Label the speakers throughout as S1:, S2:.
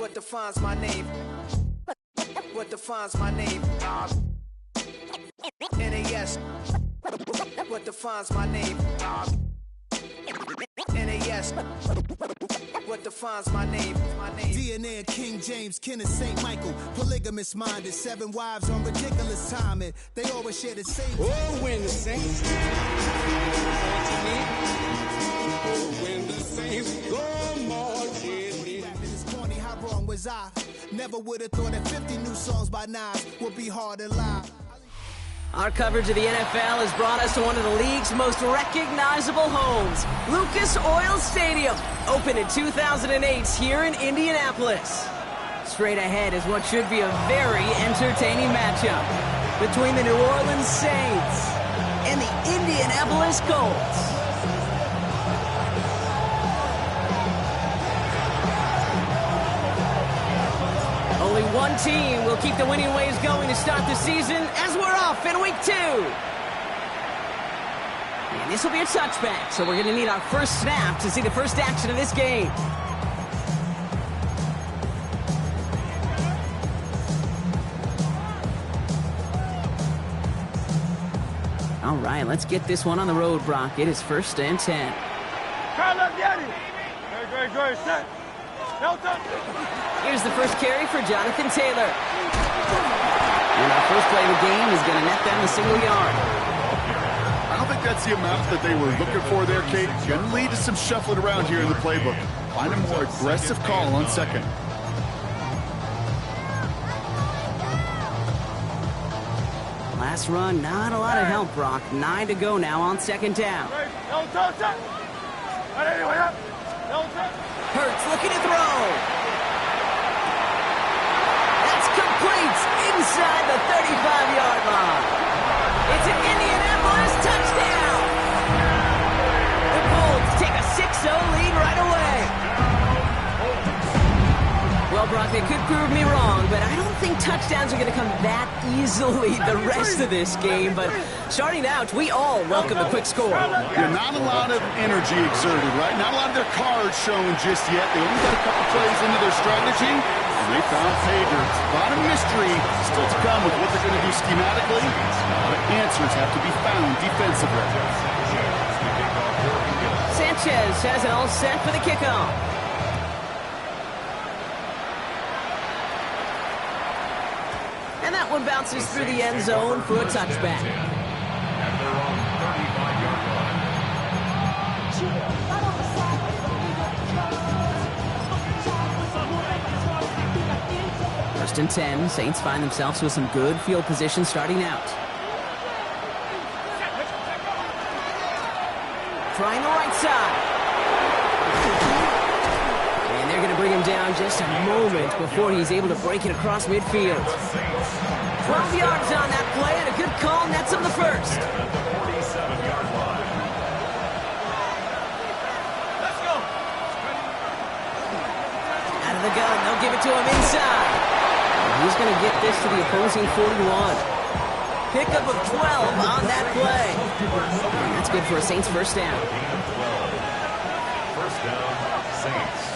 S1: What defines my name? What defines my name? NAS. What defines my name? NAS. What defines my name?
S2: DNA of King James, kin of St. Michael. Polygamous minded, 7 wives on ridiculous timing. They always share the same.
S3: Oh, when the saints when the saints go marching.
S2: It's corny, how wrong was I? Never would have thought that 50 new songs by Nas would be hard to lie.
S4: Our coverage of the NFL has brought us to one of the league's most recognizable homes, Lucas Oil Stadium, opened in 2008 here in Indianapolis. Straight ahead is what should be a very entertaining matchup between the New Orleans Saints and the Indianapolis Colts. Only one team will keep the winning ways going to start the season as we're off in week 2. And this will be a touchback, so we're going to need our first snap to see the first action of this game. All right, let's get this one on the road, Brock. It is 1st and 10.
S5: Great, set.
S4: Here's the first carry for Jonathan Taylor. And our first play of the game is going to net them a single yard.
S6: I don't think that's the amount that they were looking for there, Kate. Going to lead to some shuffling around here in the playbook. Find a more aggressive call on second.
S4: Last run, not a lot of help, Brock. 9 to go now on 2nd down. Hurts looking to throw. That's complete inside the 35-yard line. It's an Indianapolis touchdown. The Colts take a 6-0 lead right away. Well, Brock, they could prove me wrong, but I don't think touchdowns are going to come that easily the rest of this game. But starting out, we all welcome the quick score.
S6: Yeah, not a lot of energy exerted, right? Not a lot of their cards shown just yet. They only got a couple plays into their strategy, and they found pay dirt. A lot of mystery still to come with what they're going to do schematically. A lot of answers have to be found defensively.
S4: Sanchez has it all set for the kickoff. And that one bounces through the end zone for a touchback.
S7: And they're on the 35-yard line.
S4: 1st and 10. Saints find themselves with some good field position starting out. Trying the right side. And they're going to bring him down just a moment before he's able to break it across midfield. 12 yards on that play, and a good call nets him the first.
S7: At the 47-yard line.
S5: Let's go.
S4: Out of the gun, they'll give it to him inside. And he's going to get this to the opposing 41. Pickup of 12 on that play. And that's good for a Saints first down.
S7: First down, Saints.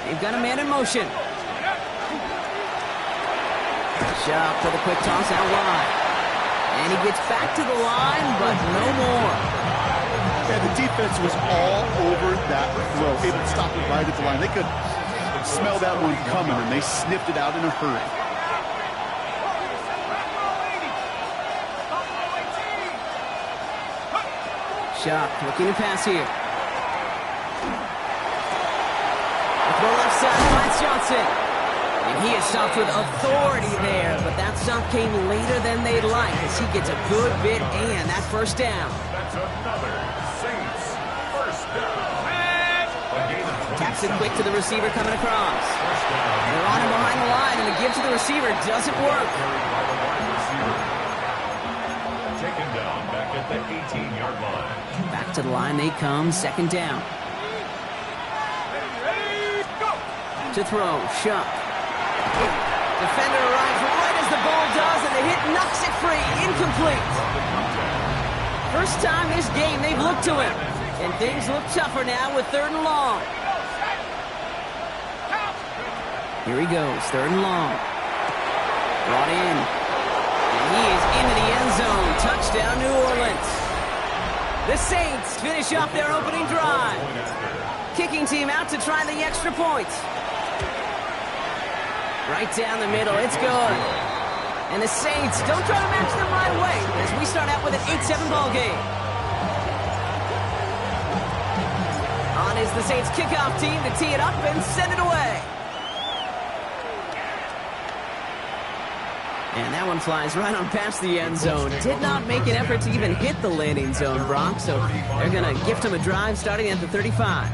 S4: They've got a man in motion. Shot for the quick toss out wide. And he gets back to the line, but no more.
S6: Yeah, the defense was all over that throw. Able to stop it right at the line. They could smell that one coming, and they sniffed it out in a hurry.
S4: Shot looking to pass here. The left side finds Johnson. And he is stopped with authority there, but that stop came later than they'd like as he gets a good bit and that first down.
S7: That's another Saints first down.
S4: Taps it quick to the receiver coming across. They're on him behind the line, and the give to the receiver doesn't work.
S7: Taken down back at the 18-yard line.
S4: Back to the line they come, 2nd down. To throw, Shuck. Defender arrives right as the ball does, and the hit knocks it free. Incomplete. First time this game they've looked to him. And things look tougher now with 3rd and long. Here he goes, 3rd and long. Brought in. And he is into the end zone. Touchdown, New Orleans. The Saints finish off their opening drive. Kicking team out to try the extra point. Right down the middle, it's good. And the Saints don't try to match them right away as we start out with an 8-7 ball game. On is the Saints kickoff team to tee it up and send it away. And that one flies right on past the end zone. Did not make an effort to even hit the landing zone, Brock, so they're going to gift him a drive starting at the 35.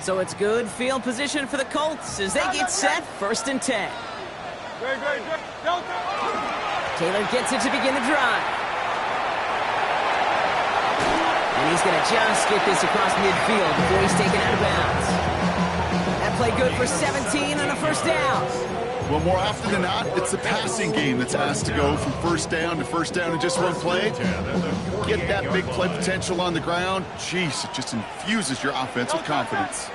S4: So it's good field position for the Colts as they get set, 1st and 10. Taylor gets it to begin the drive. And he's going to just get this across midfield before he's taken out of bounds. That play good for 17 on a 1st down.
S6: Well, more often than not, it's the passing game that's asked to go from 1st down to 1st down in just one play. Get that big play potential on the ground. Jeez, it just infuses your offense with confidence.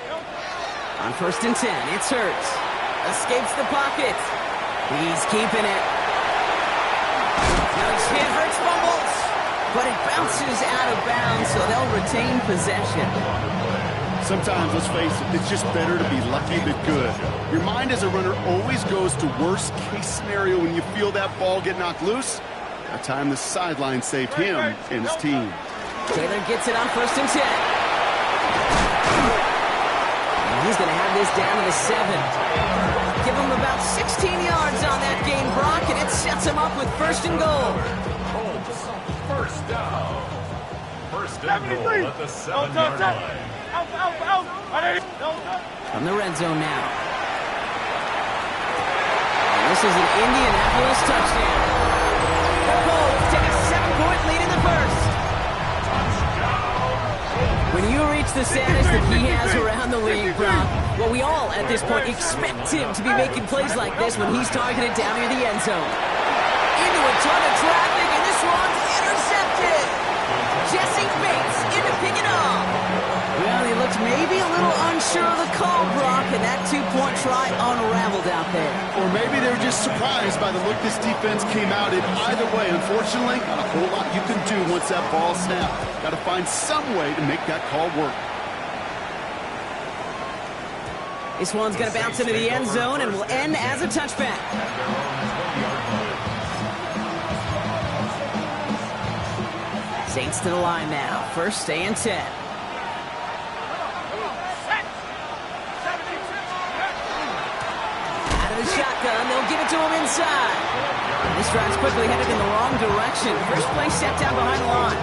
S4: On 1st and 10, it's Hurts. Escapes the pocket. He's keeping it. Now Hurts fumbles, but it bounces out of bounds, so they'll retain possession.
S6: Sometimes, let's face it, it's just better to be lucky than good. Your mind as a runner always goes to worst case scenario when you feel that ball get knocked loose. That time the sideline saved him and his team.
S4: Taylor gets it on 1st and 10. And he's going to have this down to the 7. Give him about 16 yards on that game, Brock, and it sets him up with 1st and goal.
S7: First down. 1st and goal at the 7-yard line.
S4: From the red zone now. And this is an Indianapolis touchdown. The Colts take a 7-point lead in the 1st. When you reach the status that he has around the league, Brock, well, we all at this point expect him to be making plays like this when he's targeted down near the end zone. Into a ton of traffic, and this one's intercepted. Jesse Bates in to pick it up. Well, he looked maybe a little unsure of the call, Brock, and that 2-point try unraveled out there.
S6: Or maybe they were just surprised by the look this defense came out in. Either way, unfortunately, not a whole lot you can do once that ball snapped. Got to find some way to make that call work.
S4: This one's going to bounce into the end zone and will end as a touchback. Saints to the line now. 1st and 10. Shotgun, they'll give it to him inside. And this drive's quickly headed in the wrong direction. First play set down behind the line.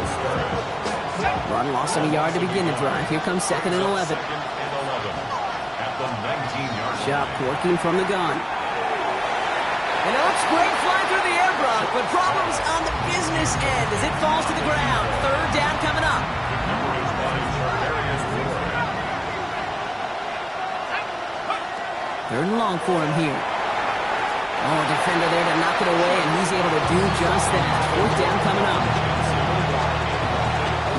S4: Run lost on a yard to begin the drive. Here comes 2nd and 11.
S7: At the 19-yard line.
S4: Shop working from the gun. And it looks great flying through the air, Brock, but problems on the business end as it falls to the ground. 3rd down coming up. 3rd and long for him here. Oh, defender there to knock it away, and he's able to do just that. 4th down coming up.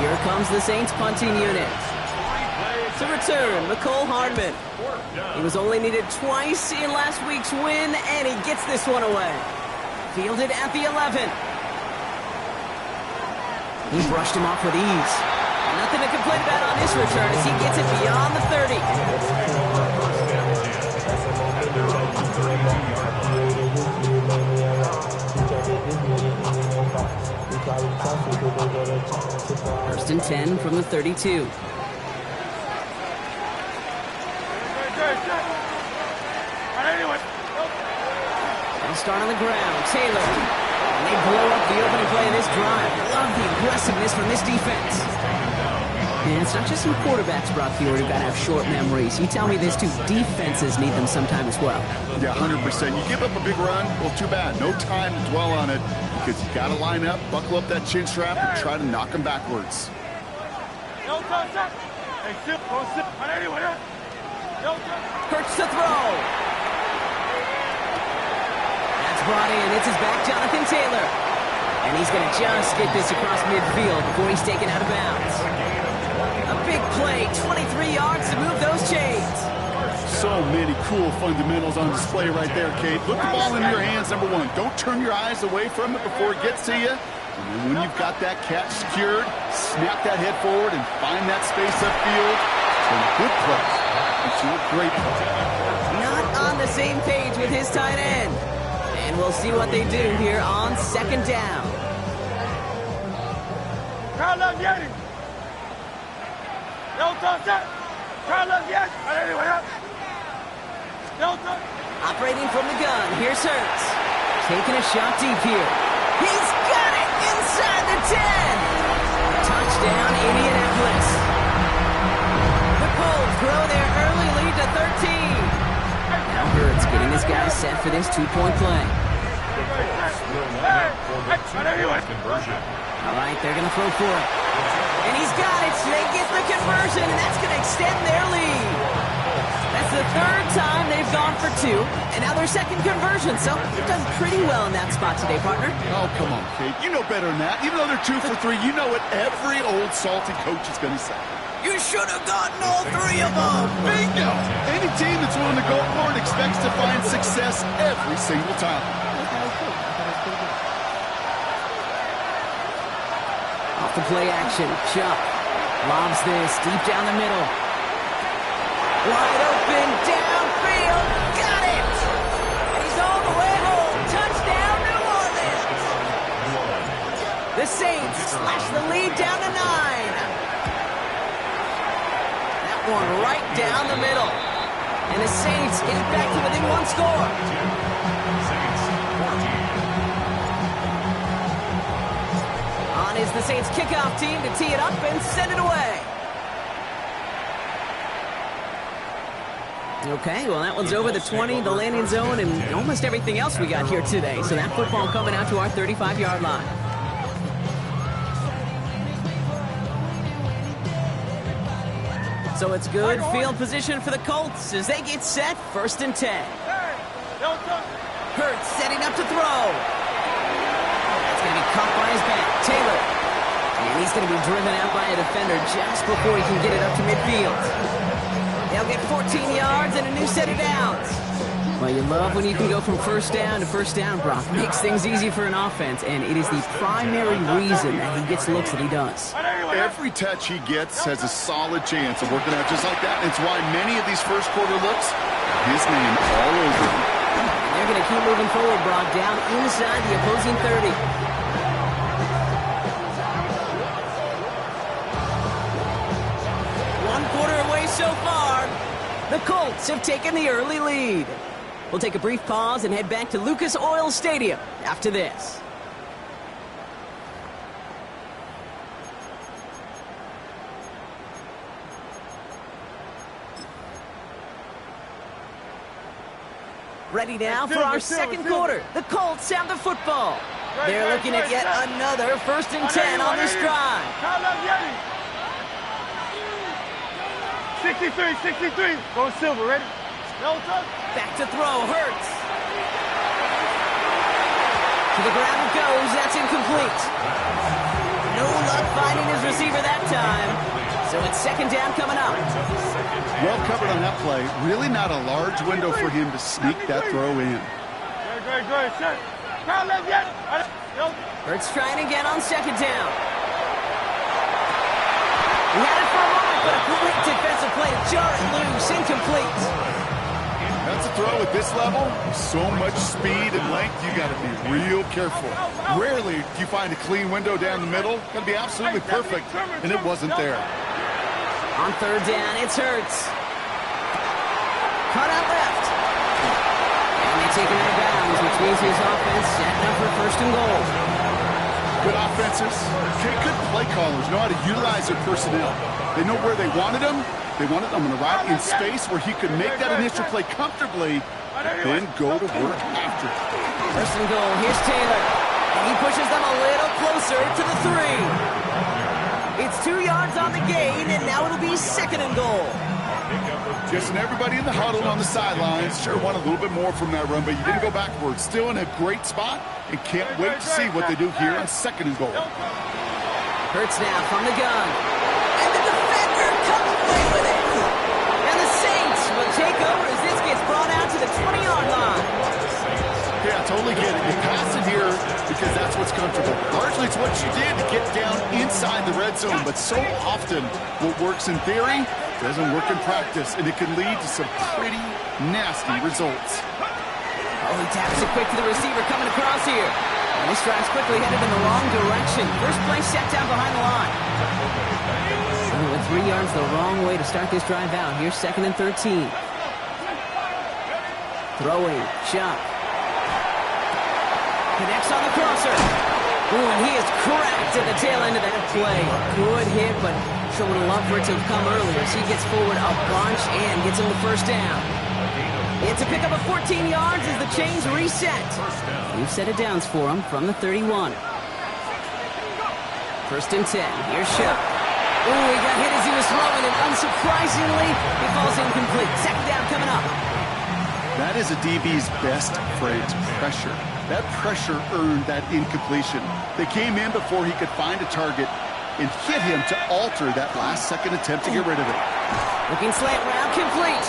S4: Here comes the Saints punting unit. To return, McCole Hardman. He was only needed twice in last week's win, and he gets this one away. Fielded at the 11. He brushed him off with ease. Nothing to complain about on this return as he gets it beyond the 30. First and 10 from the 32. They'll start on the ground. Taylor. And they blow up the opening play of this drive. Love the aggressiveness from this defense. And it's not just some quarterbacks, Brock, who got to have short memories. You tell me this too. Defenses need them sometime as well.
S6: Yeah, 100%. You give up a big run, well, too bad. No time to dwell on it because you got to line up, buckle up that chin strap, and try to knock them backwards.
S4: Hurts to throw. That's brought in. It's his back, Jonathan Taylor. And he's going to just get this across midfield before he's taken out of bounds. A big play. 23 yards to move those chains.
S6: So many cool fundamentals on display right there, Kate. Put the ball in your hands, number one. Don't turn your eyes away from it before it gets to you. And then when you've got that catch secured, snap that head forward and find that space upfield. Some good play. It's a great play.
S4: Not on the same page with his tight end. And we'll see what they do here on second down.
S5: Carlos Yeti. Delta set. Carlos Yeti. Delta.
S4: Operating from the gun. Here's Hurts. Taking a shot deep here. He's got it inside the 10. Touchdown, Indianapolis. The Colts grow their early lead to 13. Now Hurts getting his guys set for this two-point play.
S7: Conversion.
S4: All right, they're going to throw for it. And he's got it. So they get the conversion, and that's going to extend their lead. That's the third time they've gone for two, and now their second conversion. So you've done pretty well in that spot today, partner.
S6: Oh, come on, Kate. You know better than that. Even though they're 2 for 3, you know what every old salty coach is going to say.
S2: You should have gotten all 3 of them.
S6: Bingo! Any team that's willing to go for it expects to find success every single time.
S4: Off the play action, Chuck lobs this deep down the middle. Wide open, downfield, got it! And he's all the way home. Touchdown, New Orleans! The Saints slash the lead down to 9. That one right down the middle. And the Saints get it back to within 1 score.
S7: Saints 14.
S4: On is the Saints kickoff team to tee it up and send it away. Okay, well, that one's over the 20, the landing zone, and almost everything else we got here today. So that football coming out to our 35-yard line. So it's good field position for the Colts as they get set, 1st and 10. Hurts setting up to throw. That's going to be caught by his back. Taylor. And he's going to be driven out by a defender just before he can get it up to midfield. They'll get 14 yards and a new set of downs. Well, you love when you can go from first down to first down, Brock. Makes things easy for an offense, and it is the primary reason that he gets the looks that he does.
S6: Every touch he gets has a solid chance of working out just like that. It's why many of these first quarter looks, his name all over them.
S4: They're going to keep moving forward, Brock, down inside the opposing 30. So far, the Colts have taken the early lead. We'll take a brief pause and head back to Lucas Oil Stadium after this. Ready now for our second quarter. The Colts have the football. They're looking at yet another 1st and 10 on this drive.
S5: 63. Going silver, ready?
S4: Back to throw, Hurts. To the ground it goes, that's incomplete. No luck finding his receiver that time. So it's 2nd down coming up.
S6: Well covered on that play. Really not a large window for him to sneak that throw in.
S5: Good.
S4: Hurts trying again on 2nd down. He had it for a moment, but a quick defensive play to jar it loose, incomplete.
S6: That's a throw at this level. So much speed and length, you got to be real careful. Rarely do you find a clean window down the middle. Got to be absolutely perfect, and it wasn't there.
S4: On 3rd down, it's Hurts. Cut out left. And they take him out of bounds, which means his offense setting up for 1st and goal.
S6: Good offenses, good play callers know how to utilize their personnel. They know where they wanted them. They wanted them right in space where he could make that initial play comfortably, then go to work after.
S4: 1st and goal, here's Taylor. And he pushes them a little closer to the 3. It's 2 yards on the gain, and now it'll be 2nd and goal.
S6: Just everybody in the huddle on the sidelines sure want a little bit more from that run, but you didn't go backwards. Still in a great spot, and can't wait to see what they do here on 2nd and goal.
S4: Hurts now from the gun. And the defender comes
S6: what you did to get down inside the red zone, but so often what works in theory doesn't work in practice, and it can lead to some pretty nasty results.
S4: Oh, he taps it quick to the receiver coming across here. And this drive's quickly headed in the wrong direction. First play set down behind the line. Oh, with 3 yards the wrong way to start this drive out. Here's 2nd and 13. Throwing, Chuck. Connects on the crosser. Ooh, and he is cracked at the tail end of that play. Good hit, but sure would have loved for it to have come earlier. So he gets forward a bunch and gets him the first down. It's a pickup of 14 yards as the chains reset. New set of downs for him from the 31. 1st and 10. Here's Shuck. Ooh, he got hit as he was throwing, and unsurprisingly, he falls incomplete. 2nd down coming up.
S6: That is a DB's best phrase, pressure. That pressure earned that incompletion. They came in before he could find a target and hit him to alter that last-second attempt to get rid of it.
S4: Looking slant route, complete.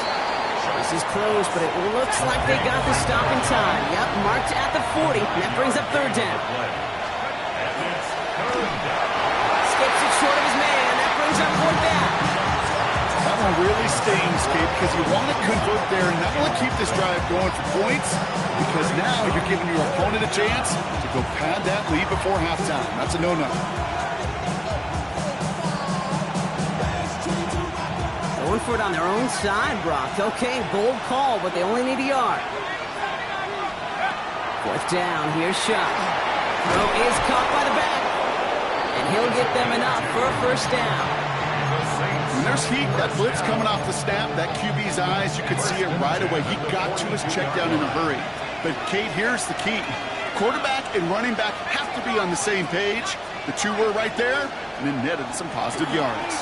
S4: This is close, but it looks like they got the stop in time. Yep, marked at the 40. That brings up 3rd down. Skips it short of his man. That brings up 4th down.
S6: That one really stings, Kate, because you want to convert there and not only keep this drive going for points, because now you're giving your opponent a chance to go pad that lead before halftime. That's a no-no.
S4: Going for it on their own side, Brock. Okay, bold call, but they only need a yard. 4th down, here's Shuck. Throw is caught by the back. And he'll get them enough for a 1st down.
S6: When there's heat, that blitz coming off the snap, that QB's eyes, you could see it right away. He got to his check down in a hurry. But, Kate, here's the key. Quarterback and running back have to be on the same page. The two were right there, and it netted some positive yards.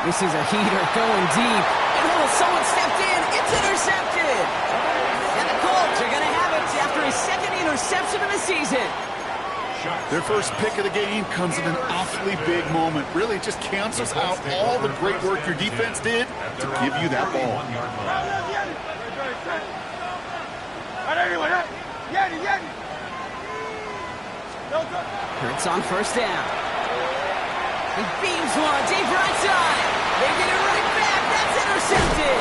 S4: This is a heater going deep. And oh, someone stepped in. It's intercepted. And the Colts are going to have it after his 2nd interception of the season.
S6: Their first pick of the game comes at an awfully big moment. Really just cancels out all the great work your defense did to give you that ball.
S4: Hurts on 1st down. He beams one, deep right side. They get it right back. That's intercepted.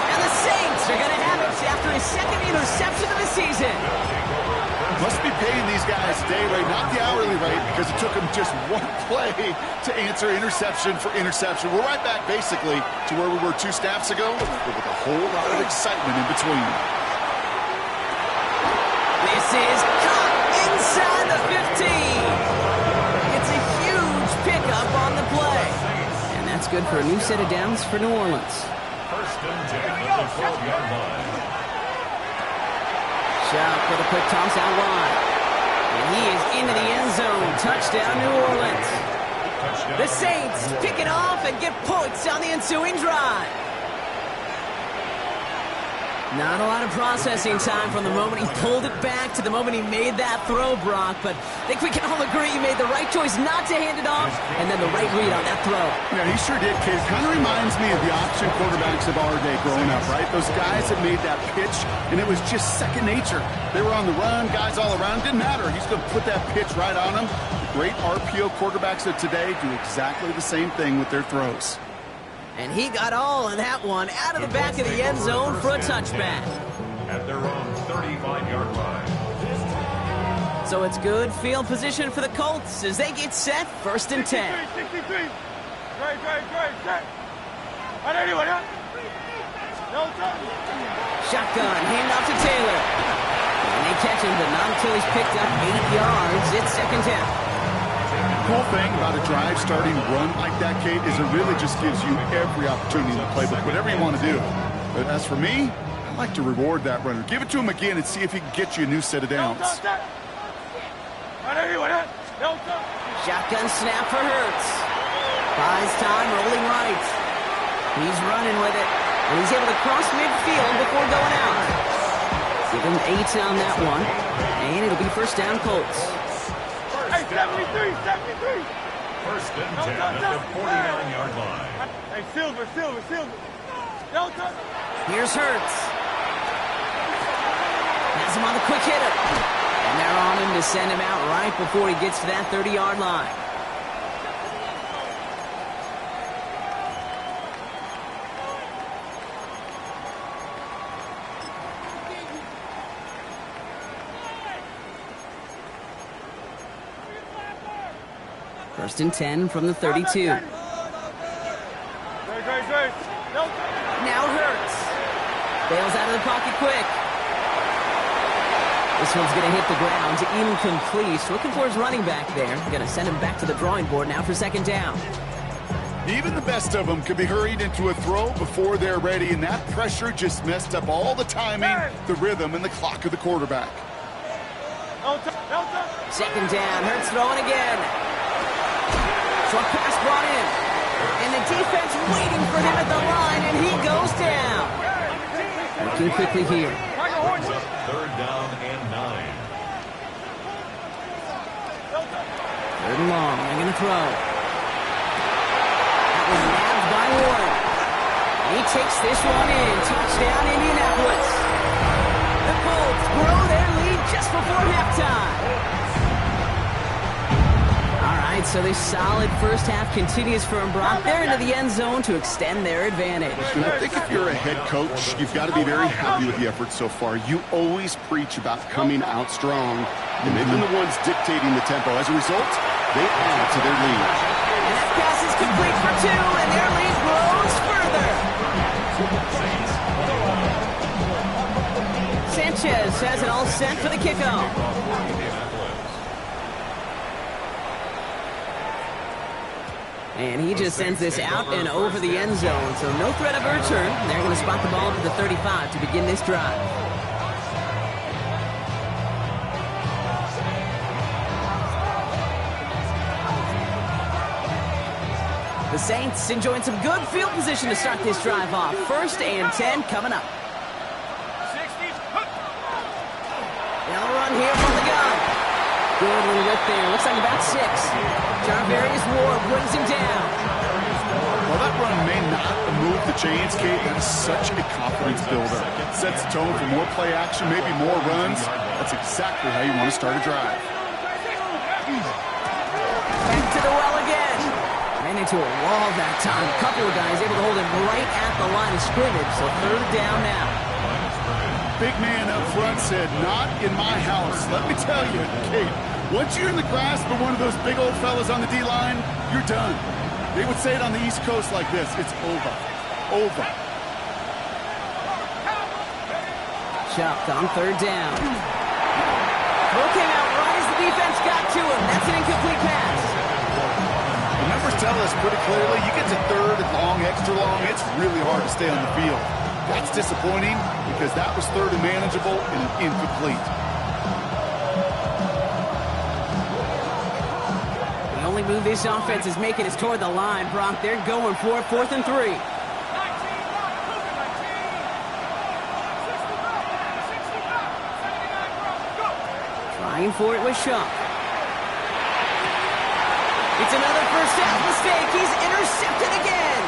S4: And the Saints are going to have it after his 2nd interception of the season.
S6: Must be paying these guys day rate, not the hourly rate, because it took them just one play to answer interception for interception. We're right back, basically, to where we were 2 snaps ago, but with a whole lot of excitement in between.
S4: This is caught inside the 15. It's a huge pickup on the play. And that's good for a new set of downs for New Orleans.
S7: 1st and 10 at the 12-yard line.
S4: Shuck with a quick toss out wide. And he is into the end zone. Touchdown, New Orleans. The Saints pick it off and get points on the ensuing drive. Not a lot of processing time from the moment he pulled it back to the moment he made that throw, Brock. But I think we can all agree he made the right choice not to hand it off, and then the right read on that throw.
S6: Yeah, he sure did, Kate. Kind of reminds me of the option quarterbacks of our day growing up, right? Those guys that made that pitch, and it was just second nature. They were on the run, guys all around. Didn't matter. He's going to put that pitch right on them. The great RPO quarterbacks of today do exactly the same thing with their throws.
S4: And he got all of that one out of the back of the end zone for a touchback.
S7: At their own 35-yard line.
S4: So it's good field position for the Colts as they get set 1st and 10.
S5: 63. Great. Set. Anyone, huh? No time.
S4: Shotgun, handoff to Taylor. And they catch him, but not until he's picked up 8 yards. It's 2nd down.
S6: The cool thing about a drive starting run like that, Kate, is it really just gives you every opportunity in the playbook, whatever you want to do. But as for me, I like to reward that runner. Give it to him again and see if he can get you a new set of downs.
S4: Shotgun snap for Hurts. Buys time, rolling right. He's running with it. And he's able to cross midfield before going out. Give him 8 on that one. And it'll be 1st down Colts.
S5: 73.
S7: 1st and 10 at the 49-yard line.
S5: Hey, Silver.
S4: Here's Hurts. Has him on the quick hitter. And they're on him to send him out right before he gets to that 30-yard line. First and 10 from the 32. Now Hurts. Bails out of the pocket quick. This one's going to hit the ground, incomplete. Looking for his running back there. Going to send him back to the drawing board now for second down.
S6: Even the best of them could be hurried into a throw before they're ready, and that pressure just messed up all the timing, the rhythm, and the clock of the quarterback.
S4: Second down, Hurts throwing again. Short pass brought in. And the defense waiting for him at the line, and he goes down. Looking quickly here.
S7: Third down and 9.
S4: Third and long, they're going to throw. That was nabbed by Warren. He takes this one in. Touchdown, Indianapolis. The Colts grow their lead just before halftime. All right, so this solid first half continues for Brock. They're into the end zone to extend their advantage.
S6: And I think if you're a head coach, you've got to be very happy with the effort so far. You always preach about coming out strong, and they've been the ones dictating the tempo. As a result, they add to their lead.
S4: And that pass is complete for 2, and their lead grows further. Sanchez has it all set for the kickoff. And he just sends this out and over the end zone, so no threat of a return. They're going to spot the ball to the 35 to begin this drive. The Saints enjoying some good field position to start this drive off. First and 10 coming up. Now a run here from the gun. Good little whip there. Looks like about 6. Jarvarius Ward brings him down.
S6: Well, that run may not move the chains, Kate. That is such a confidence builder. Sets the tone for more play action, maybe more runs. That's exactly how you want to start a drive.
S4: Back to the well again. Ran into a wall that time. A couple of guys able to hold him right at the line of scrimmage, so third down now.
S6: Big man up front said, "Not in my house." Let me tell you, Kate, once you're in the grasp of one of those big old fellas on the D-line, you're done. They would say it on the East Coast like this: it's over. Over.
S4: Chuck on third down. Throw came out right as the defense got to him. That's an incomplete pass.
S6: The numbers tell us pretty clearly, you get to third and long, extra long, it's really hard to stay on the field. That's disappointing because that was third and manageable and incomplete.
S4: The only move this offense is making is toward the line, Brock. They're going for it, 4th and 3. Trying for it with Shuck. It's another first half mistake. He's intercepted again.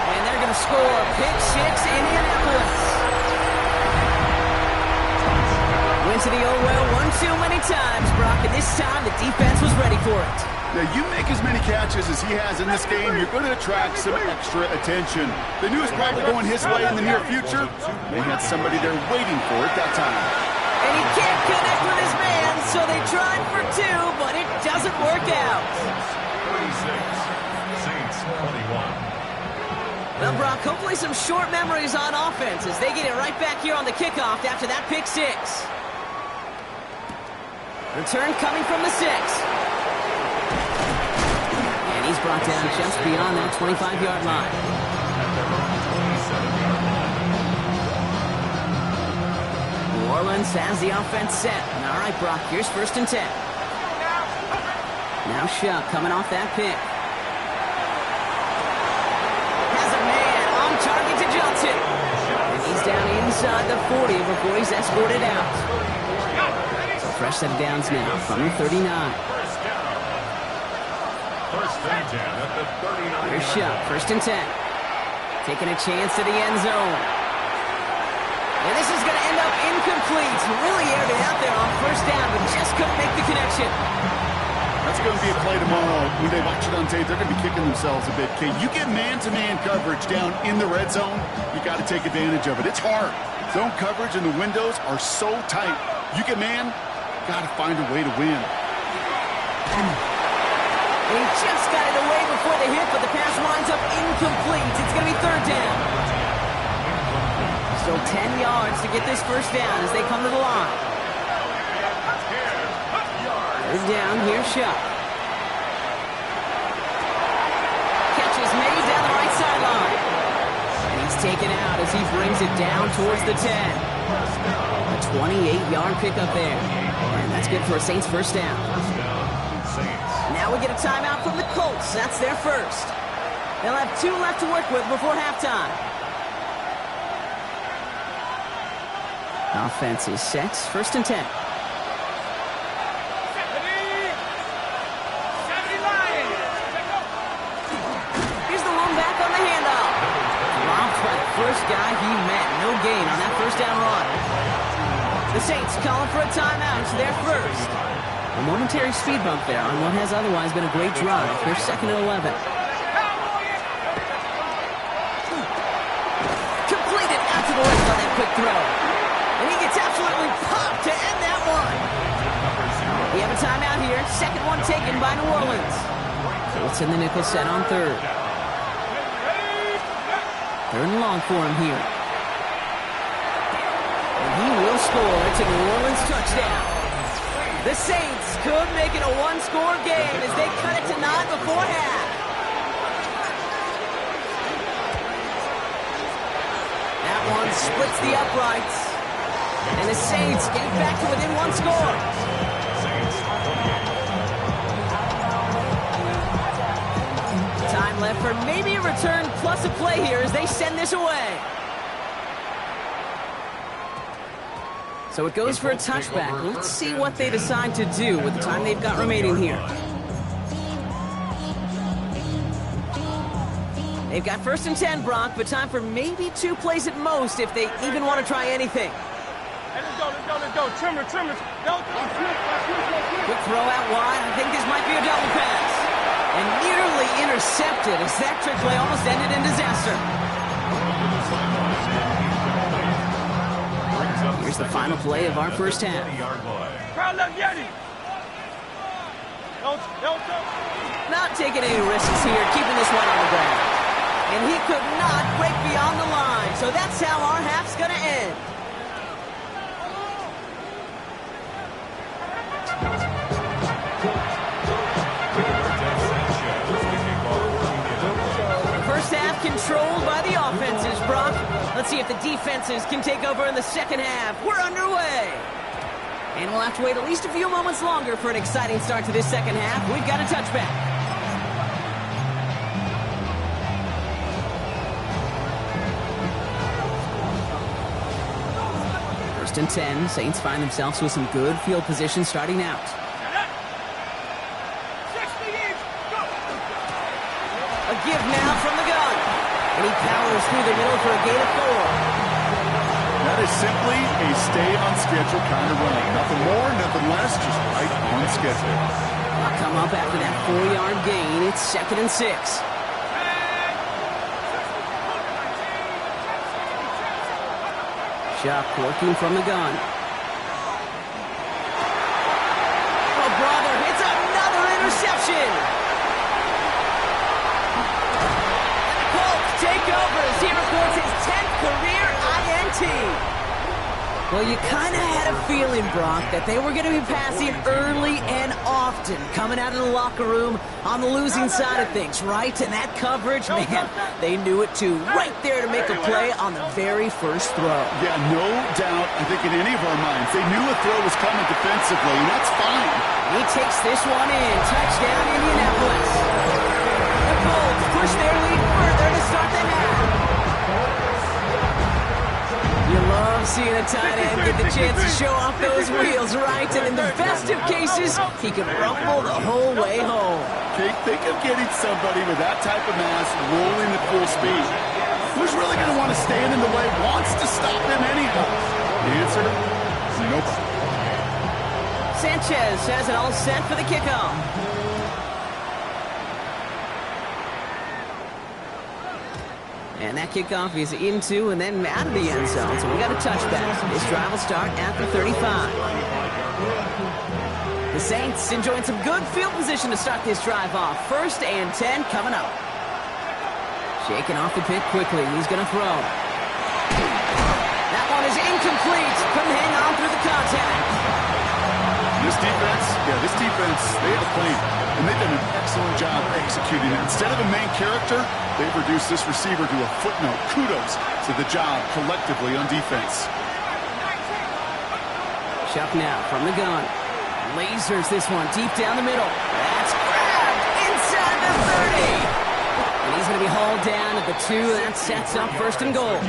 S4: And they're going to score. Pick 6, Indianapolis. Went to the old well one too many times, Brock, and this time the defense was ready for it.
S6: Now, you make as many catches as he has in this game, you're going to attract some extra attention. They knew it was probably going his way in the near future. They had somebody there waiting for it that time.
S4: And he can't connect with his man, so they tried for 2, but it doesn't work out.
S7: 36, Saints 21.
S4: Well, Brock, hopefully some short memories on offense as they get it right back here on the kickoff after that pick 6. Return coming from the 6. And he's brought down just beyond that 25-yard line. New Orleans has the offense set. All right, Brock, here's 1st and 10. Now Shuck coming off that pick. Has a man on target to Johnson. And he's down inside the 40 before he's escorted out. So fresh set of downs now from the 39.
S7: First and 10 at the 39.
S4: Here's Shuck, 1st and 10. Taking a chance to the end zone. And this is going to incomplete. Really aired it out there on first down, but just couldn't make the connection.
S6: That's going to be a play tomorrow. When they watch it on tape, they're going to be kicking themselves a bit. Okay, you get man-to-man coverage down in the red zone, you got to take advantage of it. It's hard. Zone coverage and the windows are so tight. You get man, got to find a way to win.
S4: He just got it away before the hit, but the pass winds up incomplete. It's going to be third down. Still 10 yards to get this first down as they come to the line. Third down, here's Shuck. Catch is made down the right sideline. And he's taken out as he brings it down towards the 10. A 28-yard pickup there. And that's good for a Saints first down. Now we get a timeout from the Colts. That's their first. They'll have 2 left to work with before halftime. Offense is set. First and 10. Here's the one back on the handoff. Dropped by the first guy he met. No gain on that first down run. The Saints calling for a timeout. It's their first. A momentary speed bump there on what has otherwise been a great drive. Here's second and 11. Completed out to the left on that quick throw. And he gets absolutely popped to end that one. We have a timeout here. Second one taken by New Orleans. Colts in the nickel set on third. Third and long for him here. And he will score. It's a New Orleans touchdown. The Saints could make it a one-score game as they cut it to 9 before half. That one splits the uprights. And the Saints get it back to within 1 score. Time left for maybe a return plus a play here as they send this away. So it goes for a touchback. Let's see what they decide to do with the time they've got remaining here. They've got first and 10, Brock, but time for maybe 2 plays at most if they even want to try anything.
S5: Hey, let's go. Trimmer.
S4: Quick throw out wide. I think this might be a double pass. And nearly intercepted as that trick play almost ended in disaster. Here's the final play of our first half. Not taking any risks here, keeping this one on the ground. And he could not break beyond the line, so that's how our half's going to end. First half controlled by the offenses, Brock. Let's see if the defenses can take over in the second half. We're underway. And we'll have to wait at least a few moments longer for an exciting start to this second half. We've got a touchback. First and 10. Saints find themselves with some good field position starting out. A give now from the gun. And he powers through the middle for a gain of 4.
S6: That is simply a stay-on-schedule kind of run. Nothing more, nothing less, just right on schedule.
S4: I'll come up after that 4-yard gain. It's second and 6. Shuck working from the gun. Oh, brother, it's another interception. Take over as he records his 10th career INT. Well, you kind of had a feeling, Brock, that they were going to be passing early and often, coming out of the locker room on the losing side of things, right? And that coverage, man, they knew it too. Right there to make a play on the very first throw.
S6: Yeah, no doubt. I think in any of our minds, they knew a throw was coming defensively, and that's fine.
S4: He takes this one in. Touchdown, Indianapolis. The Colts push their lead further to start the half. You love seeing a tight end get the chance to show off those wheels, right? And in the best of cases, he can rumble the whole way home.
S6: Okay, think of getting somebody with that type of mass rolling at full speed. Who's really going to want to stand in the way, wants to stop him anyhow? The answer, nobody.
S4: Sanchez has it all set for the kickoff. And that kickoff is into and then out of the end zone. So we got a touchback. This drive will start at the 35. The Saints enjoying some good field position to start this drive off. 1st and 10 coming up. Shaking off the pick quickly. He's going to throw. That one is incomplete. Couldn't hang on through the contact.
S6: This defense, they have a plan, and they've done an excellent job executing it. Instead of a main character, they've reduced this receiver to a footnote. Kudos to the job collectively on defense.
S4: Chuck now from the gun. Lasers this one deep down the middle. That's grabbed inside the 30. And he's going to be hauled down at the 2. That sets up 1st and goal.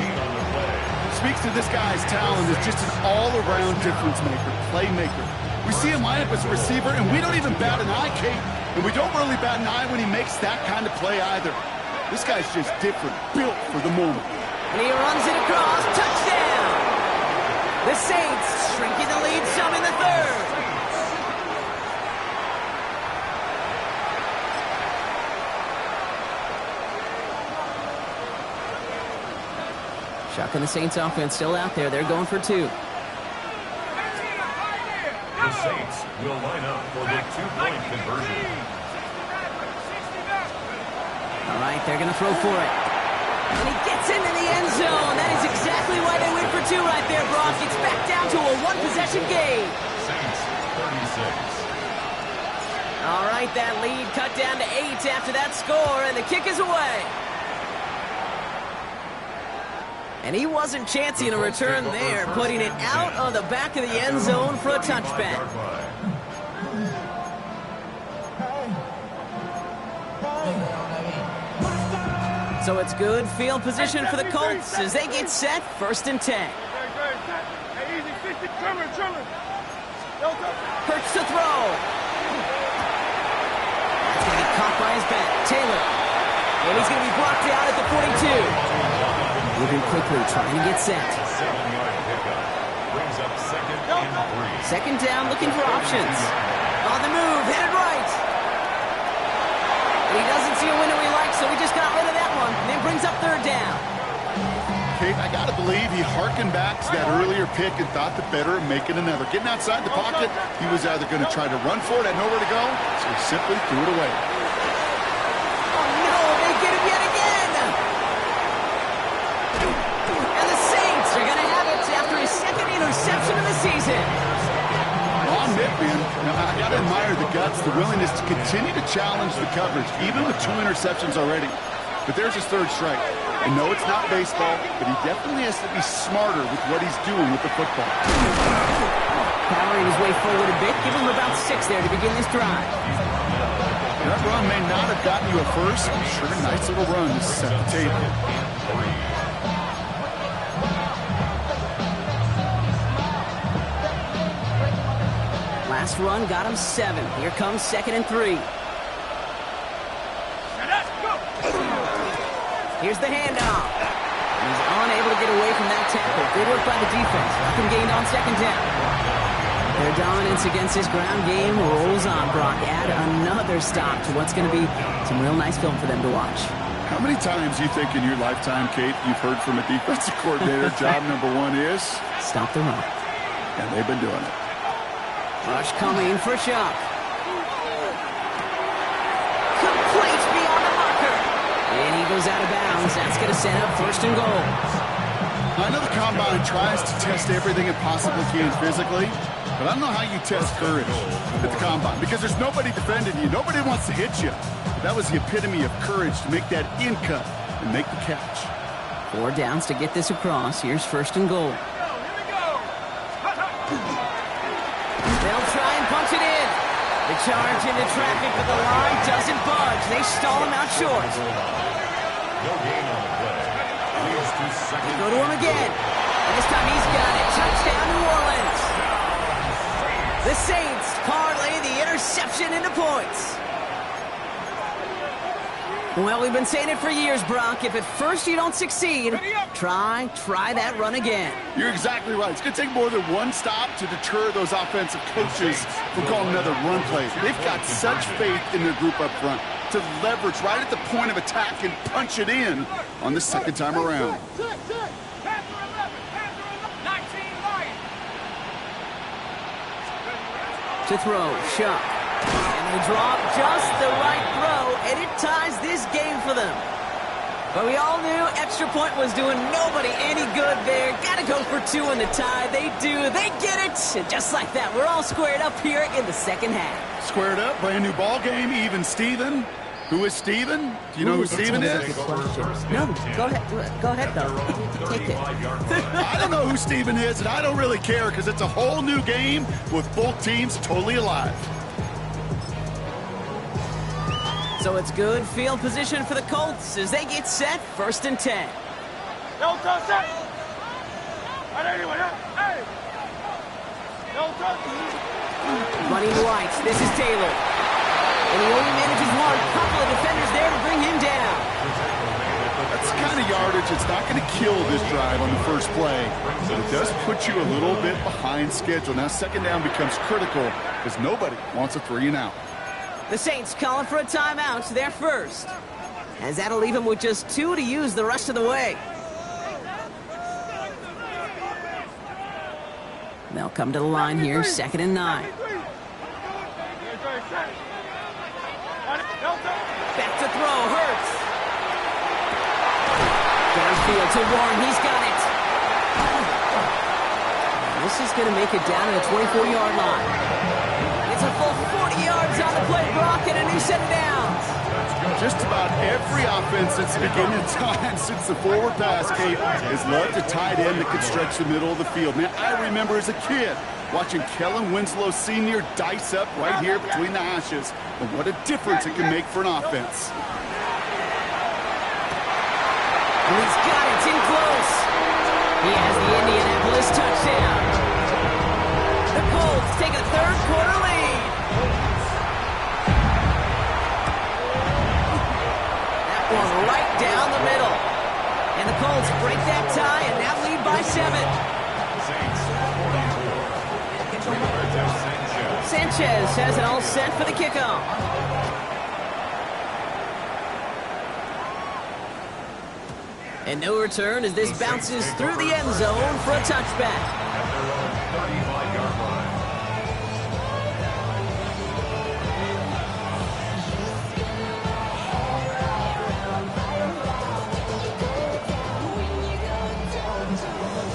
S6: Speaks to this guy's talent as just an all-around difference maker, playmaker. We see him line up as a receiver, and we don't even bat an eye, Kate. And we don't really bat an eye when he makes that kind of play either. This guy's just different, built for the moment.
S4: And he runs it across. Touchdown! The Saints shrinking the lead some in the 3rd. Chuck and the Saints offense still out there. They're going for 2.
S7: The Saints will line up for the 2-point conversion.
S4: All right, they're going to throw for it. And he gets into the end zone. That is exactly why they went for 2 right there, Brock. It's back down to a 1-possession game.
S7: Saints 36.
S4: All right, that lead cut down to 8 after that score, and the kick is away. And he wasn't chancing a return there, putting it out on the back of the end zone for a touchback. So it's good field position for the Colts as they get set 1st and 10. Hurts to throw. That's going to be caught by his back. Taylor. And he's going to be blocked out at the 42. Moving quickly, trying to get set.
S7: 7-yard pickup brings up 2nd and 3.
S4: 2nd down, looking for options. On the move, headed right. And he doesn't see a window he likes, so he just got rid of that one. And then brings up 3rd down.
S6: Kate, I got to believe he hearkened back to that earlier pick and thought the better of making another. Getting outside the pocket, he was either going to try to run for it, had nowhere to go, so he simply threw it away.
S4: Oh no, they get him yet again. And the Saints are going to have it after his 2nd interception of the season.
S6: On Nick, man. Now, I got to admire the guts, the willingness to continue to challenge the coverage, even with 2 interceptions already. But there's his 3rd strike. And no, it's not baseball, but he definitely has to be smarter with what he's doing with the football.
S4: Powering his way forward a bit, give him about 6 there to begin this drive.
S6: That run may not have gotten you at first. Sure, nice little run to set the table.
S4: Last run got him 7. Here comes 2nd and 3. Here's the handoff. He's unable to get away from that tackle. Good work by the defense. Nothing gained on 2nd down. Their dominance against this ground game rolls on, Brock. Add another stop to what's going to be some real nice film for them to watch.
S6: How many times do you think in your lifetime, Kate, you've heard from a defensive coordinator, job number 1 is?
S4: Stop the run.
S6: And they've been doing it.
S4: Rush coming for Shuck. Complete beyond the marker. And he goes out of bounds. That's going to set up 1st and goal.
S6: I know the Combine tries to test everything it possibly can physically, but I don't know how you test courage at the Combine because there's nobody defending you. Nobody wants to hit you. But that was the epitome of courage to make that in cut and make the catch.
S4: 4 downs to get this across. Here's 1st and goal. They'll try and punch it in. The charge into traffic, but the line doesn't budge. They stall him out short.
S7: No gain on the play. Leads to 2nd.
S4: They go to him again. And this time he's got it. Touchdown, New Orleans. The Saints parlay the interception into points. Well, we've been saying it for years, Brock. If at first you don't succeed, try that run again.
S6: You're exactly right. It's going to take more than one stop to deter those offensive coaches from calling another run play. They've got such faith in their group up front to leverage right at the point of attack and punch it in on the second time around.
S4: To throw, Shuck. And they drop just the right throw, and it ties this game for them. But we all knew extra point was doing nobody any good there. Got to go for two in the tie. They do. They get it. And just like that, we're all squared up here in the second half.
S6: Squared up, brand new ball game, even Steven. Who is Steven? Do you know who Steven is?
S4: Good question. No, go ahead. Go ahead, though. Take it.
S6: I don't know who Steven is, and I don't really care because it's a whole new game with both teams totally alive.
S4: So it's good field position for the Colts as they get set 1st and 10.
S5: No touch that. Hey. No touch.
S4: Running right, this is Taylor. And he only manages one. Couple of defenders there to bring him down.
S6: That's the kind of yardage it's not going to kill this drive on the first play, but it does put you a little bit behind schedule. Now second down becomes critical because nobody wants a 3-and-out.
S4: The Saints calling for a timeout. They're first. As that'll leave them with just 2 to use the rest of the way. They'll come to the line here, 2nd and 9. Back to throw, Hurts. Downfield to Warren, he's got it. This is going to make it down to the 24-yard line. It's a full 40 yards on the play, Brock, and a new set of downs.
S6: Just about every offense since the beginning of time, since the forward pass, Kate, has loved a tight end that could stretch the middle of the field. Man, I remember as a kid watching Kellen Winslow Sr. dice up right here between the hashes, and what a difference it can make for an offense.
S4: And he's got it in close. He has the Indianapolis touchdown. The Colts take a third-quarter lead. That one right down the middle. And the Colts break that tie and now lead by 7. Sanchez has it all set for the kickoff. And no return as this bounces through the end zone for a touchback.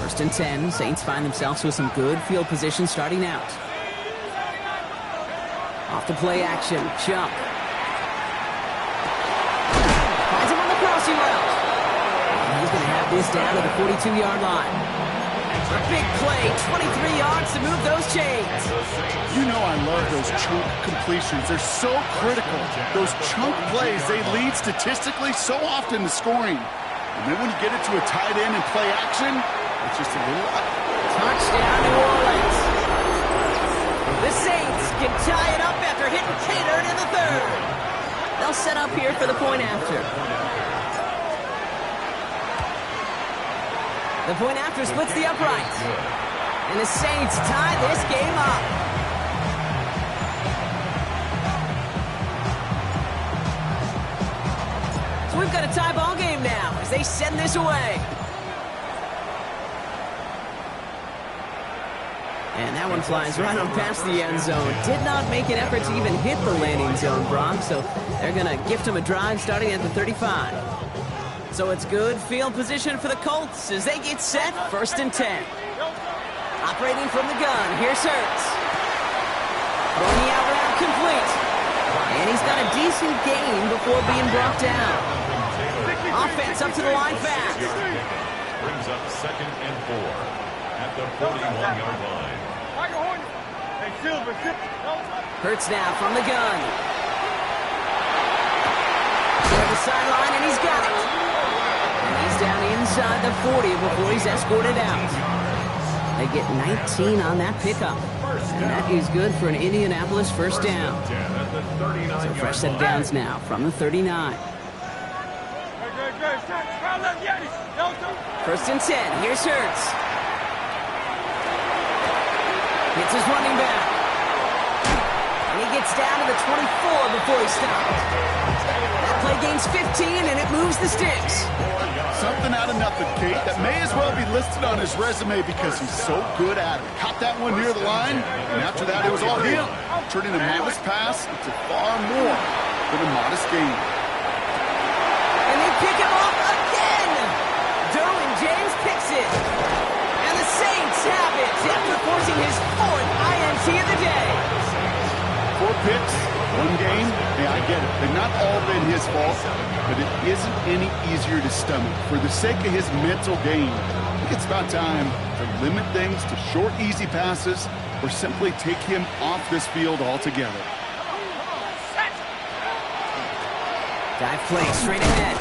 S4: First and 10, Saints find themselves with some good field position starting out. Off to play action, Chuck. Finds him on the crossing route. And he's going to have this down to the 42-yard line. A big play, 23 yards to move those chains.
S6: You know I love those chunk completions. They're so critical. Those chunk plays, they lead statistically so often to scoring. And then when you get it to a tight end and play action, it's just a little...
S4: Touchdown, New Orleans. The Saints can tie it up after hitting Taylor in the third. They'll set up here for the point after. The point after splits the uprights. And the Saints tie this game up. So we've got a tie ball game now as they send this away. And that one flies right on past the end zone. Did not make an effort to even hit the landing zone, Brock. So they're going to gift him a drive starting at the 35. So it's good field position for the Colts as they get set 1st and 10. Operating from the gun, here's Hurts. Throwing the out route complete. And he's got a decent gain before being brought down. Offense up to the line fast.
S7: Brings up 2nd and 4 at the 41-yard line.
S4: Hurts now from the gun. Toward the sideline, and he's got it. And he's down inside the 40 before he's escorted out. They get 19 on that pickup. And that is good for an Indianapolis first down. So fresh set of downs now from the 39. First and 10. Here's Hurts. Hits his running back. And he gets down to the 24 before he stops. That play gains 15, and it moves the sticks.
S6: Something out of nothing, Kate, that may as well be listed on his resume because he's so good at it. Caught that one near the line, and after that, it was all him. Turning a modest pass into far more than a modest gain.
S4: And they pick him off again. Derwin James picks it. And the Saints have it after forcing his 4th INT of the day.
S6: 4 picks, 1 game. Hey, I get it. They've not all been his fault, but it isn't any easier to stomach. For the sake of his mental game, I think it's about time to limit things to short, easy passes or simply take him off this field altogether.
S4: Dive play straight ahead.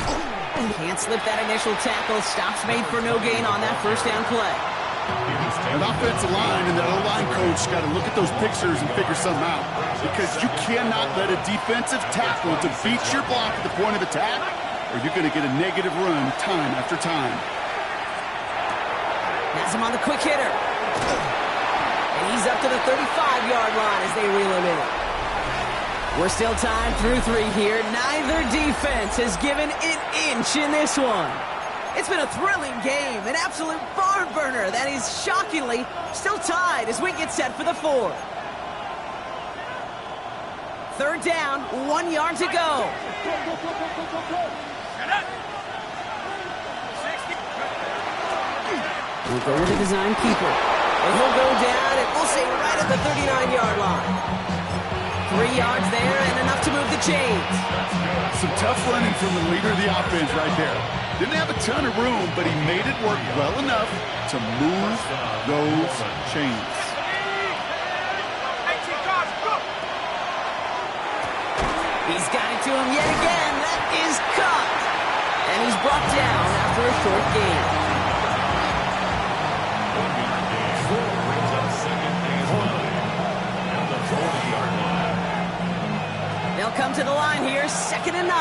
S4: Can't slip that initial tackle. Stops made for no gain on that first down play.
S6: An offensive line and that O-line coach got to look at those pictures and figure something out. Because you cannot let a defensive tackle to beat your block at the point of attack, or you're going to get a negative run time after time.
S4: Has him on the quick hitter. And he's up to the 35-yard line as they reel him in. We're still tied through 3 here. Neither defense has given an inch in this one. It's been a thrilling game, an absolute barn burner that is shockingly still tied as we get set for the 4th. 3rd down, 1 yard to go. We'll go with the design keeper. And he'll go down, and we'll say right at the 39-yard line. 3 yards there and enough to move the chains.
S6: Some tough running from the leader of the offense right there. Didn't have a ton of room, but he made it work well enough to move those chains.
S4: He's got it to him yet again. That is caught. And he's brought down after a short gain. They'll come to the line here, 2nd and 9.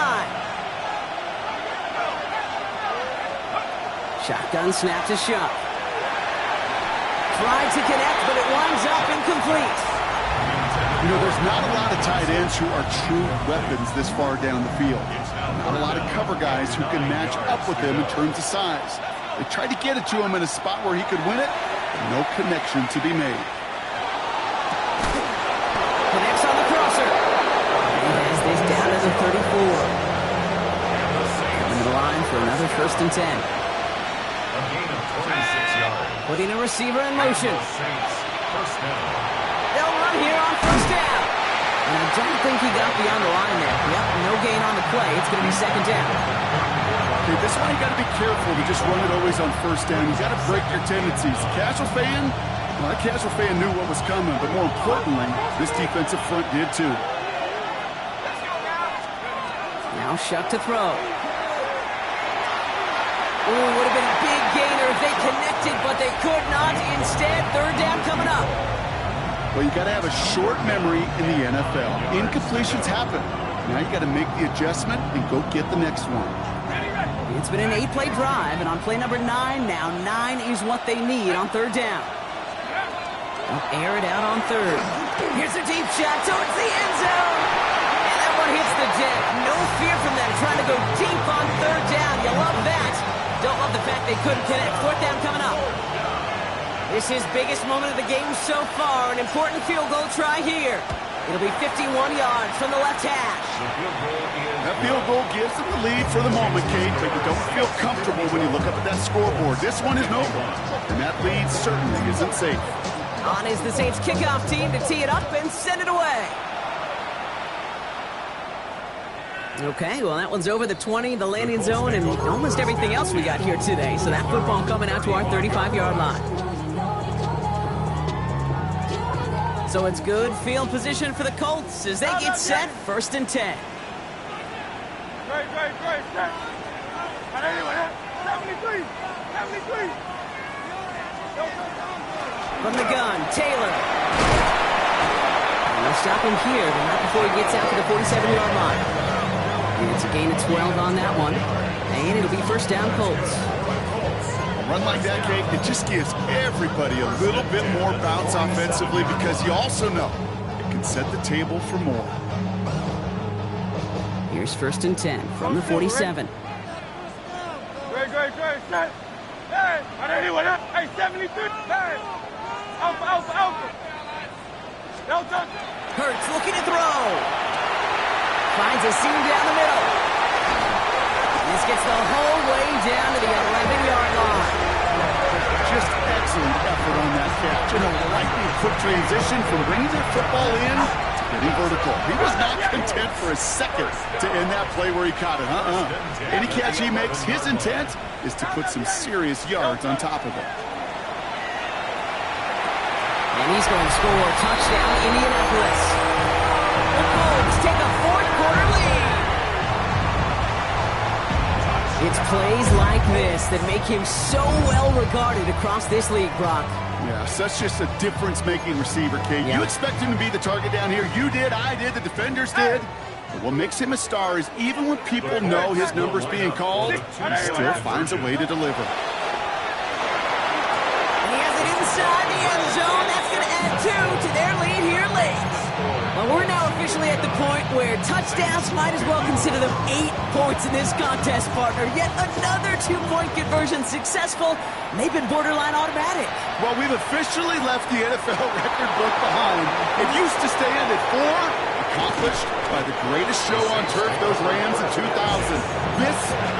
S4: Shotgun snap to Shuck. Tried to connect, but it winds up incomplete.
S6: You know, there's not a lot of tight ends who are true weapons this far down the field. Not a lot of cover guys who can match up with him in terms of size. They tried to get it to him in a spot where he could win it. No connection to be made.
S4: Connects on the crosser. He has this down to the 34. Coming to the line for another 1st and 10. Putting a receiver in motion. They'll run here on 1st down. And I don't think he got beyond the line there. Yep, no gain on the play. It's going to be 2nd down.
S6: Okay, this one you got to be careful to just run it always on 1st down. You got to break your tendencies. The casual fan, well, that casual fan knew what was coming, but more importantly, this defensive front did too.
S4: Now Shuck to throw. Ooh, would have been a big gainer if they connected, but they could not. Instead, 3rd down coming up.
S6: Well, you got to have a short memory in the NFL. Incompletions happen. Now you got to make the adjustment and go get the next one.
S4: It's been an 8-play drive, and on play number 9, now 9 is what they need on 3rd down. They'll air it out on 3rd. Here's a deep shot towards the end zone. And that one hits the deck. No fear from them trying to go deep on 3rd down. You love that. Don't love the fact they couldn't connect. 4th down coming up. This is biggest moment of the game so far. An important field goal try here. It'll be 51 yards from the left hash.
S6: That field goal gives them the lead for the moment, Kate, but you don't feel comfortable when you look up at that scoreboard. This one is no one, and that lead certainly isn't safe.
S4: On is the Saints kickoff team to tee it up and send it away. Okay, well, that one's over the 20, the landing zone, and almost everything else we got here today. So that football coming out to our 35-yard line. So it's good field position for the Colts as they get set, 1st and 10.
S5: Great. 73.
S4: From the gun, Taylor. And they'll stop him here, but not before he gets out to the 47-yard line. And it's a gain of 12 on that one. And it'll be first down Colts.
S6: A run like that, Kate, it just gives everybody a little bit more bounce offensively because you also know it can set the table for more.
S4: Here's first and 10 from the 47.
S5: Great, set. Hey, hey, 73. Hey, Alpha. Delta.
S4: Hurts looking to throw. Finds a seam down the middle. This gets the whole way down to the 11-yard line.
S6: Just excellent effort on that catch. And a lightning quick transition from bringing the football in to getting vertical. He was not content for a second to end that play where he caught it. Any catch he makes, his intent is to put some serious yards on top of it.
S4: And he's going to score. Touchdown, Indianapolis. The Colts take a fourth-quarter lead. It's plays like this that make him so well regarded across this league, Brock.
S6: Yeah, such just a difference-making receiver, Kate.
S4: Yeah.
S6: You expect him to be the target down here. You did, I did, the defenders did. But what makes him a star is even when people know his number's being called, he still finds a way to deliver.
S4: And he has it inside the end zone. That's going to add 2 to their lead here late. Well, we're now officially at the point where touchdowns might as well consider them 8 points in this contest, partner. Yet another 2-point conversion successful, and they've been borderline automatic.
S6: Well, we've officially left the NFL record book behind. It used to stand at 4, accomplished by the greatest show on turf, those Rams in 2000. This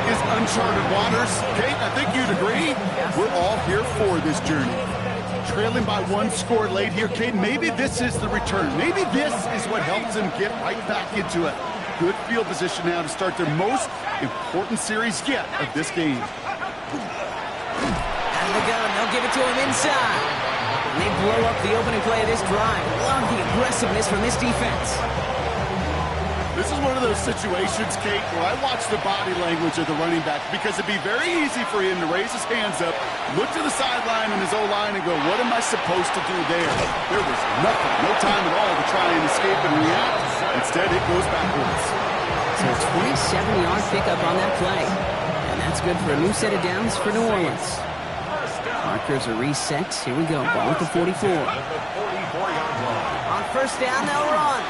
S6: is uncharted waters. Kate, I think you'd agree. We're all here for this journey. Trailing by 1 score late here, Kate. Maybe this is the return. Maybe this is what helps them get right back into it. Good field position now to start their most important series yet of this game.
S4: Out of the gun, they'll give it to him inside. And they blow up the opening play of this drive. Love the aggressiveness from this defense.
S6: This is one of those situations, Kate, where I watch the body language of the running back because it'd be very easy for him to raise his hands up, look to the sideline and his O-line and go, what am I supposed to do there? There was nothing, no time at all to try and escape and react. Instead, it goes backwards.
S4: So a 27-yard pickup on that play. And that's good for a new set of downs for New Orleans. Markers are reset. Here we go. Ball at the 44. On first down, they'll run.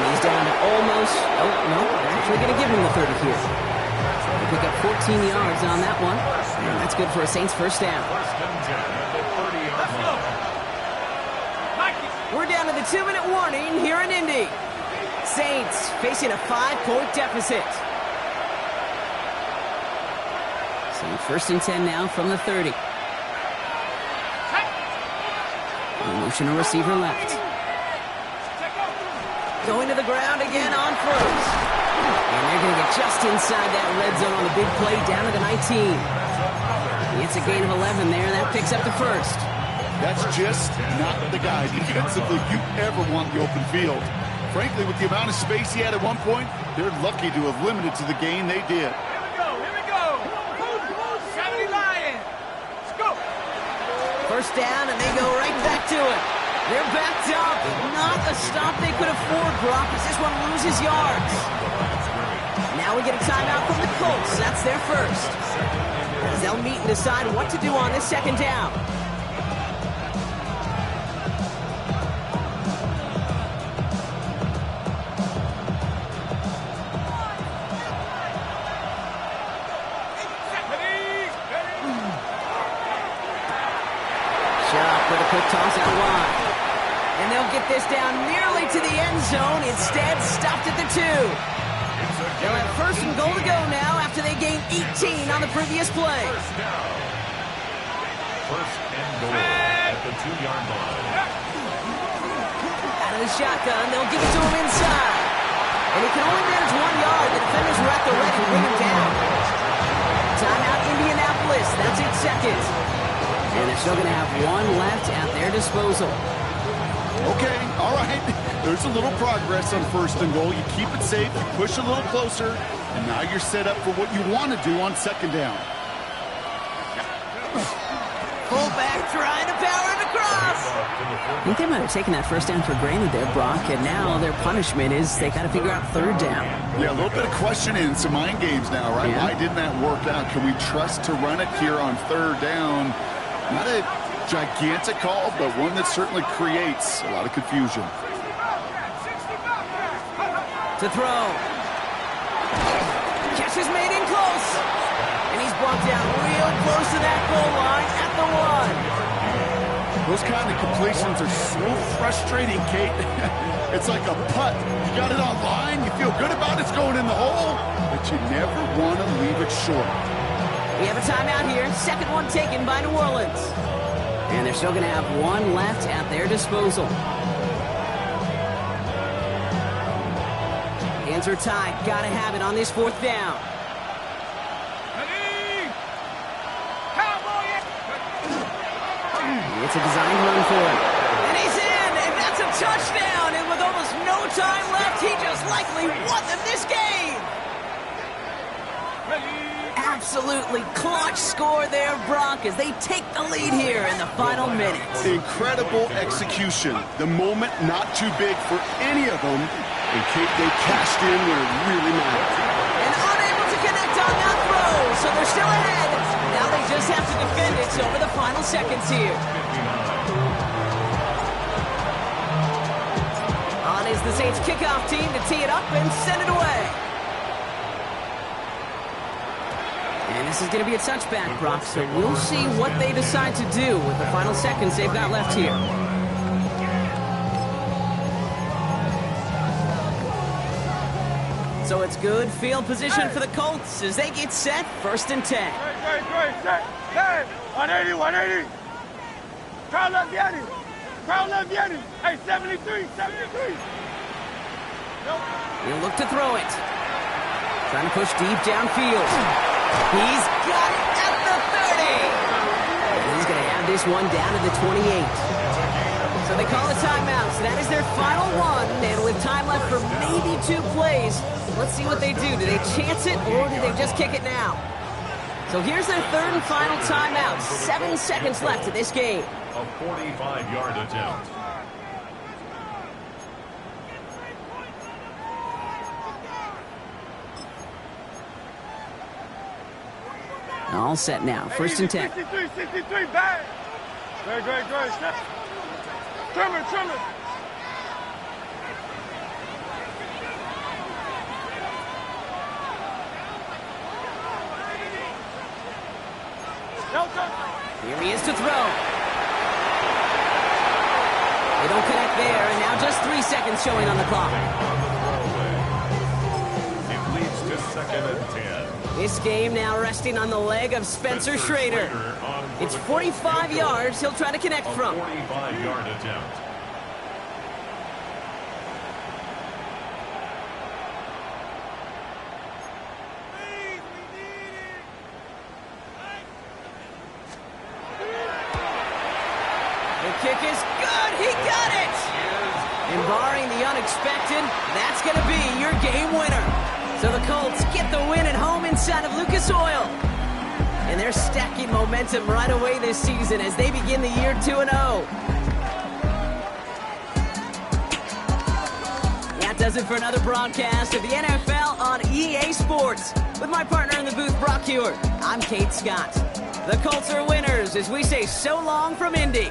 S4: He's down to almost, no, they're actually going to give him the 30 here. They pick up 14 yards on that one, and that's good for a Saints first down. We're down to the 2-minute warning here in Indy. Saints facing a 5-point deficit. So first and 10 now from the 30. Emotional receiver left. Going to the ground again on first. And they're going to get just inside that red zone on the big play down to the 19. It's a gain of 11 there, and that picks up the first.
S6: That's just not the guy defensively you ever want the open field. Frankly, with the amount of space he had at one point, they're lucky to have limited to the gain they did.
S5: Here we go. 70 Lions. Let's go.
S4: First down, and they go right back to it. They're backed up. Not a stop they could afford, Brock, as this one loses yards. Now we get a timeout from the Colts. That's their first. As they'll meet and decide what to do on this second down. Shot with a quick toss out wide. And they'll get this down nearly to the end zone. Instead, stopped at the 2. They'll have first and goal to go now after they gained 18 on the previous play.
S7: First and goal at the 2-yard line.
S4: Out of the shotgun, they'll give it to him inside. And he can only manage 1 yard. The defenders were at the ready to bring him down. Timeout Indianapolis. That's 8 seconds. And they're still going to have 1 left at their disposal.
S6: Okay, all right. There's a little progress on first and goal. You keep it safe, you push a little closer, and now you're set up for what you want to do on second down.
S4: Fullback trying to power it across. I think they might have taken that first down for granted there, Brock, and now their punishment is they got to figure out third down.
S6: Yeah, a little bit of questioning and some mind games now, right?
S4: Yeah.
S6: Why didn't that work out? Can we trust to run it here on third down? Not a gigantic call, but one that certainly creates a lot of confusion.
S4: To throw. Catch is made in close. And he's brought down real close to that goal line at the 1.
S6: Those kind of completions are so frustrating, Kate. It's like a putt. You got it on line, you feel good about it's going in the hole, but you never want to leave it short.
S4: We have a timeout here. Second one taken by New Orleans. And they're still going to have one left at their disposal. Hands are tied. Got to have it on this fourth down. It's a designed run for him. And he's in, and that's a touchdown. And with almost no time left, he just likely won them this game. Absolutely clutch score there, Brock, as they take the lead here in the final minutes.
S6: Incredible execution. The moment not too big for any of them. And Kate, they cashed in when it really mattered.
S4: And unable to connect on that throw, so they're still ahead. Now they just have to defend it over the final seconds here. On is the Saints kickoff team to tee it up and send it away. And this is going to be a touchback, Brock, so we'll see what they decide to do with the final seconds they've got left here. So it's good field position for the Colts as they get set, 1st and 10.
S5: Set. 180, 180. Crowd left Yeti. Crowd left Yeti. Hey, 73.
S4: He'll look to throw it. Trying to push deep downfield. He's got it at the 30. And he's going to have this one down to the 28. So they call a timeout. So that is their final one. And with time left for maybe 2 plays, let's see what they do. Do they chance it or do they just kick it now? So here's their 3rd and final timeout. 7 seconds left in this game.
S7: A 45-yard attempt.
S4: All set now. 1st and 10.
S5: 63, back. Great. Trimmer.
S4: Here he is to throw. They don't connect there, and now just 3 seconds showing on the clock.
S7: It leads to 2nd and 10.
S4: This game now resting on the leg of Spencer Schrader. It's 45 yards he'll try to connect from.
S7: 45-yard attempt.
S4: The kick is good. He got it. And barring the unexpected, that's going to be your game winner. So the Colts get the win at home inside of Lucas Oil. And they're stacking momentum right away this season as they begin the year 2-0. That does it for another broadcast of the NFL on EA Sports. With my partner in the booth, Brock Hewitt, I'm Kate Scott. The Colts are winners as we say so long from Indy.